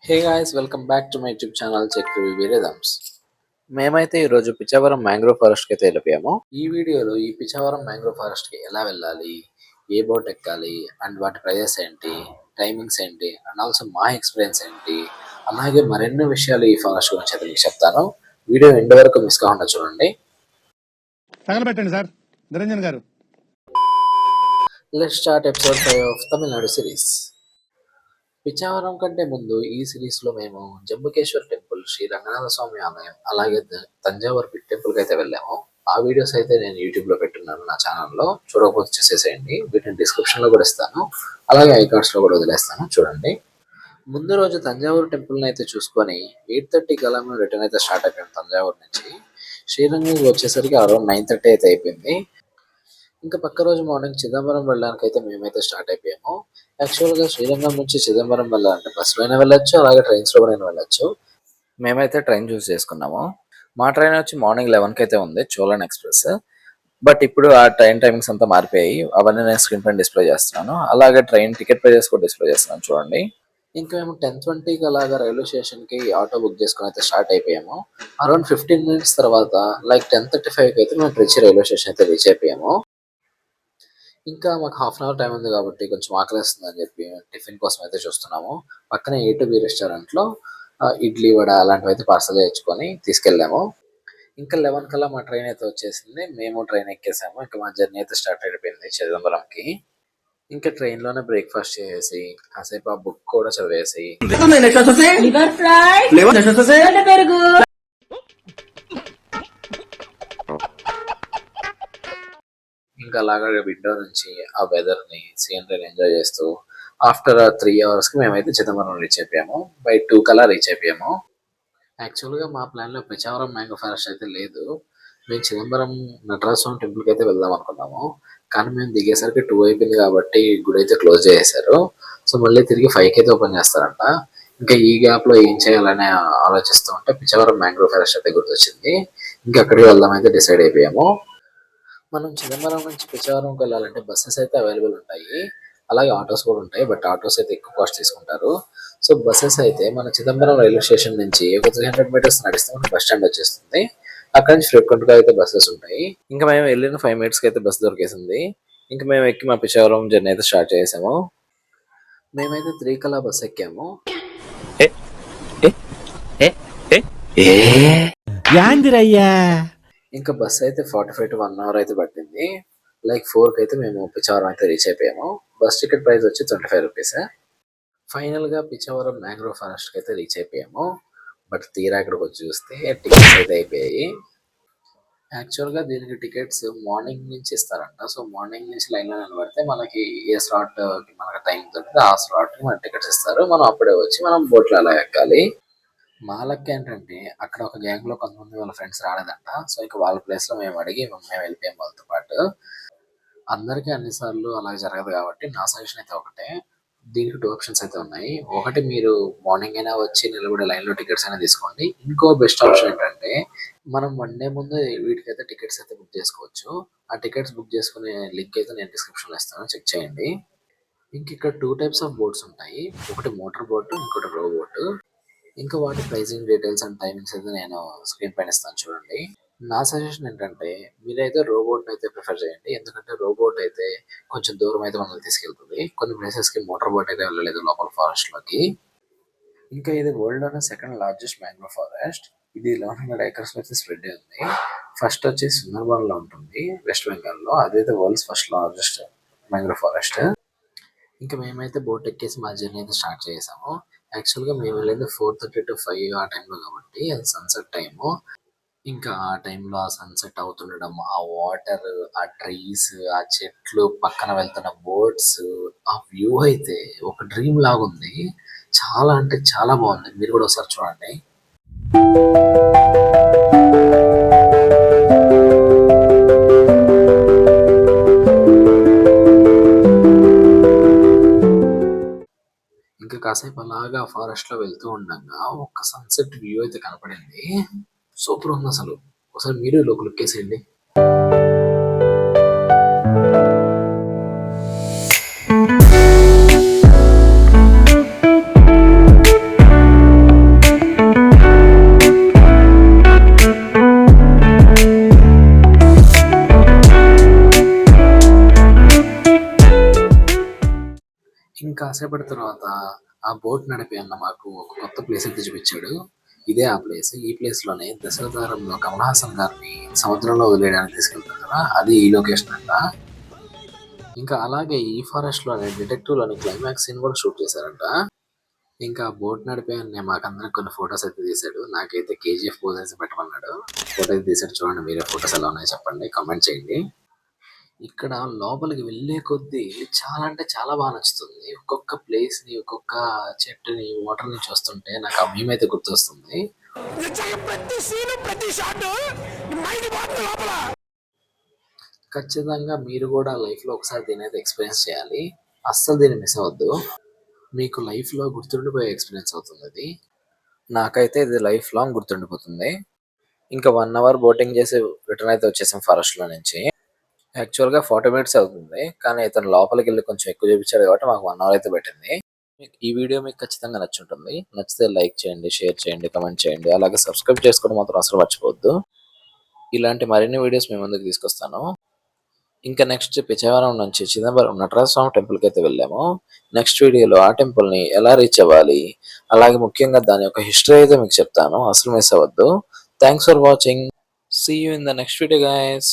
Hey guys, welcome back to my YouTube channel check review rhythms. మేమైతే ఈరోజు Pichavaram mangrove ఫారెస్ట్కి అయితే వెళ్ళిపోయాము. ఈ వీడియోలో ఈ పిచ్చావరం మ్యాంగ్రోవ్ ఫారెస్ట్కి ఎలా వెళ్ళాలి, ఏ బోట్ ఎక్కాలి అండ్ వాటి ప్రైజెస్ ఏంటి, టైమింగ్స్ ఏంటి అండ్ ఆల్సో మా ఎక్స్పీరియన్స్ ఏంటి, అలాగే మరెన్నో విషయాలు ఈ ఫారెస్ట్ గురించి అయితే మీకు చెప్తాను. వీడియో ఎండ్ వరకు మిస్ కాకుండా చూడండి. తగలబెట్టండి sir Niranjan garu. Let's start episode 5 of Tamil Nadu series. Pichavaram కంటే ముందు ఈ సిరీస్ లో మేము జంబుకేశ్వర్ టెంపుల్, శ్రీ రంగనాథ స్వామి ఆలయం, అలాగే తంజావూర్ పిట్ టెంపుల్ కి అయితే వెళ్ళాము. ఆ వీడియోస్ అయితే నేను యూట్యూబ్ లో పెట్టున్నాను నా ఛానల్లో. చూడకపోతే చేసేసేయండి, వీటిని డిస్క్రిప్షన్ లో కూడా ఇస్తాను, అలాగే ఐకార్డ్స్ లో కూడా వదిలేస్తాను, చూడండి. ముందు రోజు తంజావూరు టెంపుల్ని అయితే చూసుకొని 8:30 కల్లా మేము రిటర్న్ అయితే స్టార్ట్ అయిపోయాం తంజావూరు నుంచి. శ్రీరంగం వచ్చేసరికి అరౌండ్ 9:30 అయితే అయిపోయింది. ఇంకా పక్క రోజు మార్నింగ్ చిదంబరం వెళ్ళడానికి అయితే మేమైతే స్టార్ట్ అయిపోయాము. యాక్చువల్గా శ్రీరంగం నుంచి చిదంబరం వెళ్ళాలంటే బస్సులో అయినా వెళ్ళొచ్చు, అలాగే ట్రైన్స్లో కూడా అయినా వెళ్ళొచ్చు. మేమైతే ట్రైన్ చూస్ చేసుకున్నాము. మా ట్రైన్ వచ్చి మార్నింగ్ 11కి అయితే ఉంది, చోళన్ ఎక్స్ప్రెస్. బట్ ఇప్పుడు ఆ ట్రైన్ టైమింగ్స్ అంతా మారిపోయాయి, అవన్నీ నేను స్క్రీన్ పైన డిస్ప్లే చేస్తున్నాను. అలాగే ట్రైన్ టికెట్ ప్రైజెస్ కూడా డిస్ప్లే చేస్తున్నాను, చూడండి. ఇంకా మేము 10:20కి అలాగా రైల్వే స్టేషన్కి ఆటో బుక్ చేసుకుని అయితే స్టార్ట్ అయిపోయాము. అరౌండ్ 15 మినిట్స్ తర్వాత లైక్ 10:35కి అయితే మేము ట్రిచి రైల్వే స్టేషన్ అయితే రీచ్ అయిపోయాము. ఇంకా మాకు హాఫ్ అన్ అవర్ టైం ఉంది కాబట్టి కొంచెం ఆకలిస్తుంది అని చెప్పి టిఫిన్ కోసం అయితే చూస్తున్నాము. పక్కనే A2B రెస్టారెంట్లో ఇడ్లీ వడ అలాంటివి అయితే పార్సల్ తెచ్చుకొని తీసుకెళ్ళాము. ఇంకా 11 కల్లా మా ట్రైన్ అయితే వచ్చేసింది. మేము ట్రైన్ ఎక్కేసాము. ఇంకా మా జర్నీ అయితే స్టార్ట్ అయిపోయింది చిదంబరంకి. ఇంకా ట్రైన్లోనే బ్రేక్ఫాస్ట్ చేసేసి కాసేపు ఆ బుక్ కూడా చదివేసి ఇంకా అలాగా విండో నుంచి ఆ వెదర్ ని సీనరీని ఎంజాయ్ చేస్తూ ఆఫ్టర్ 3 అవర్స్కి మేమైతే చిదంబరం రీచ్ అయిపోయాము. బై 2 కల్లా రీచ్ అయిపోయాము. యాక్చువల్గా మా ప్లాన్లో పిచ్చావరం మ్యాంగో ఫారెస్ట్ అయితే లేదు. మేము చిదంబరం నటరాజ స్వామి టెంపుల్కి అయితే వెళ్దాం అనుకున్నాము. కానీ మేము దిగేసరికి 2 అయిపోయింది కాబట్టి గుడి అయితే క్లోజ్ చేసేసారు. సో మళ్ళీ తిరిగి 5కి అయితే ఓపెన్ చేస్తారంట. ఇంకా ఈ గ్యాప్లో ఏం చేయాలని ఆలోచిస్తూ ఉంటే పిచ్చావరం మ్యాంగ్రో ఫారెస్ట్ అయితే గుర్తొచ్చింది. ఇంకా అక్కడికి వెళ్దాం అయితే డిసైడ్ అయిపోయాము. మనం చిదంబరం నుంచి పిచ్చావరంకి వెళ్ళాలంటే బస్సెస్ అయితే అవైలబుల్ ఉంటాయి, అలాగే ఆటోస్ కూడా ఉంటాయి. బట్ ఆటోస్ అయితే ఎక్కువ కాస్ట్ తీసుకుంటారు. సో బస్సెస్ అయితే మన చిదంబరం రైల్వే స్టేషన్ నుంచి ఒక 300 మీటర్స్ నడిస్తే మనకి బస్ స్టాండ్ వచ్చేస్తుంది. అక్కడ నుంచి ఫ్రీక్వెంట్ గా అయితే బస్సెస్ ఉంటాయి. ఇంకా మేము వెళ్ళిన 5 మినిట్స్కి అయితే బస్ దొరికేసింది. ఇంకా మేము ఎక్కి మా పిచ్చావరం జర్నీ అయితే స్టార్ట్ చేసాము. మేమైతే 3 కల్లా బస్ ఎక్కాము. ఇంకా బస్ అయితే 45 to 1 అవర్ అయితే పట్టింది. లైక్ 4కి అయితే మేము పిచ్చావరం అయితే రీచ్ అయిపోయాము. బస్ టికెట్ ప్రైస్ వచ్చి 25 రూపీస్. ఫైనల్ గా పిచ్చావరం మ్యాంగ్రోవ్ ఫారెస్ట్ కి అయితే రీచ్ అయిపోయాము. బట్ తీరా ఇక్కడికి వచ్చి చూస్తే టికెట్స్ అయితే అయిపోయాయి. యాక్చువల్ గా దీనికి టికెట్స్ మార్నింగ్ నుంచి ఇస్తారంట. సో మార్నింగ్ నుంచి లైన్ లో నిలబడితే మనకి ఏ స్లాట్ మనకి టైం దొరికితే ఆ స్లాట్ కి మన టికెట్స్ ఇస్తారు. మనం అప్పుడే వచ్చి మనం బోట్లో అలా ఎక్కాలి. మా లక్ ఏంటంటే అక్కడ ఒక గ్యాంగ్ లో కొంతమంది వాళ్ళ ఫ్రెండ్స్ రాలేదంట. సో ఇక వాళ్ళ ప్లేస్ లో మేము అడిగి మేము వెళ్ళిపోయాం వాళ్ళతో పాటు. అందరికీ అన్నిసార్లు అలా జరగదు కాబట్టి నా సజెషన్ అయితే ఒకటే, దీనికి 2 ఆప్షన్స్ అయితే ఉన్నాయి. ఒకటి, మీరు మార్నింగ్ అయినా వచ్చి నిలబడే లైన్ లో టికెట్స్ అయినా తీసుకోండి. ఇంకో బెస్ట్ ఆప్షన్ ఏంటంటే మనం 1 డే ముందు వీటికైతే టికెట్స్ అయితే బుక్ చేసుకోవచ్చు. ఆ టికెట్స్ బుక్ చేసుకునే లింక్ అయితే నేను డిస్క్రిప్షన్ లో ఇస్తాను, చెక్ చేయండి. ఇంక ఇక్కడ 2 టైప్స్ ఆఫ్ బోట్స్ ఉంటాయి. ఒకటి మోటార్ బోట్, ఇంకోటి రో బోట్. ఇంకా వాటి ప్రైసింగ్ డీటెయిల్స్ అండ్ టైమింగ్స్ అయితే నేను స్క్రీన్ పైన ఇస్తాను, చూడండి. నా సజెషన్ ఏంటంటే మీరైతే రోబోట్ అయితే ప్రిఫర్ చేయండి. ఎందుకంటే రోబోట్ అయితే కొంచెం దూరం అయితే మనల్ని తీసుకెళ్తుంది. కొన్ని ప్లేసెస్ కి మోటార్ బోట్ అయితే వెళ్ళలేదు లోపల ఫారెస్ట్ లోకి. ఇంకా ఇది వరల్డ్ లోనే సెకండ్ లార్జెస్ట్ మ్యాంగ్రోవ్ ఫారెస్ట్. ఇది 1100 acres లో అయితే స్ప్రెడ్ అయి ఉంది. ఫస్ట్ వచ్చి సుందర్బన్ లో ఉంటుంది, వెస్ట్ బెంగాల్ లో. అదైతే world's first largest mangrove forest. ఇంకా మేమైతే బోట్ ఎక్కేసి మా జర్నీ అయితే స్టార్ట్ చేసాము. యాక్చువల్గా మేము వెళ్ళేది 4:30 to 5 ఆ టైంలో కాబట్టి అది సన్సెట్ టైము. ఇంకా ఆ టైంలో ఆ సన్సెట్ అవుతుండడం, ఆ వాటర్, ఆ ట్రీస్, ఆ చెట్లు, పక్కన వెళ్తున్న బోట్స్, ఆ వ్యూ అయితే ఒక డ్రీమ్ లాగా ఉంది. చాలా అంటే చాలా బాగుంది. మీరు కూడా ఒకసారి చూడండి. ఇంకా కాసేపు అలాగా ఫారెస్ట్ లో వెళ్తూ ఉండగా ఒక సన్సెట్ వ్యూ అయితే కనపడింది. సూపర్ ఉంది అసలు. ఒకసారి మీరు లోకి లుక్ వేసేయండి. కొంతసేపటి తర్వాత ఆ బోట్ నడిపే అన్న మాకు ఒక కొత్త ప్లేస్ అయితే చూపించాడు. ఇదే ఆ ప్లేస్. ఈ ప్లేస్ లోనే దశావతారంలో కమల్ హాసన్ గారిని సముద్రంలో వదిలేయడానికి తీసుకెళ్తారు కదా, అది ఈ లొకేషన్ అంట. ఇంకా అలాగే ఈ ఫారెస్ట్ లోనే డిటెక్టివ్ లోని క్లైమాక్స్ సీన్ కూడా షూట్ చేశారంట. ఇంకా బోట్ నడిపే అన్న మాకందరికి కొన్ని ఫొటోస్ అయితే తీశాడు. నాకైతే కేజీఎఫ్ పోజ్ అయితే పెట్టమన్నాడు. ఫోటో అయితే తీసాడు, చూడండి మీరే ఫొటోస్ ఎలా ఉన్నాయో చెప్పండి, కామెంట్ చేయండి. ఇక్కడ లోపలికి వెళ్ళే కొద్దీ చాలా అంటే చాలా బాగా నచ్చుతుంది. ఒక్కొక్క ప్లేస్ ని, ఒక్కొక్క చెట్టుని, వాటర్ ని చూస్తుంటే నాకు ఆ మీమ్ అయితే గుర్తొస్తుంది. ఖచ్చితంగా మీరు కూడా లైఫ్ లో ఒకసారి దీని అయితే ఎక్స్పీరియన్స్ చేయాలి. అస్సలు దీన్ని మిస్ అవ్వద్దు. మీకు లైఫ్ లో గుర్తుండిపోయే ఎక్స్పీరియన్స్ అవుతుంది అది. నాకైతే ఇది లైఫ్ లాంగ్ గుర్తుండిపోతుంది. ఇంకా 1 అవర్ బోటింగ్ చేసి రిటర్న్ అయితే వచ్చేసాం ఫారెస్ట్ లో నుంచి. యాక్చువల్‌గా 40 మినిట్స్ అవుతుంది. కానీ ఇతను లోపలికెళ్ళి కొంచెం ఎక్కువ చూపించాడు కాబట్టి మాకు 1 అవర్ అయితే పట్టింది. ఈ వీడియో మీకు ఖచ్చితంగా నచ్చుంటుంది. నచ్చితే లైక్ చేయండి, షేర్ చేయండి, కామెంట్ చేయండి. అలాగే సబ్స్క్రైబ్ చేసుకోవడం మాత్రం అసలు మర్చిపోవద్దు. ఇలాంటి మరిన్ని వీడియోస్ మీ ముందుకు తీసుకొస్తాను. ఇంకా నెక్స్ట్ పిచ్చవరం నుంచి చిదంబరం నటరాజ స్వామి టెంపుల్‌కి అయితే వెళ్ళాము. నెక్స్ట్ వీడియోలో ఆ టెంపుల్‌ని ఎలా రీచ్ అవ్వాలి, అలాగే ముఖ్యంగా దాని యొక్క హిస్టరీ అయితే మీకు చెప్తాను. అసలు మిస్ అవ్వద్దు. Thanks for watching. See you in the next video guys.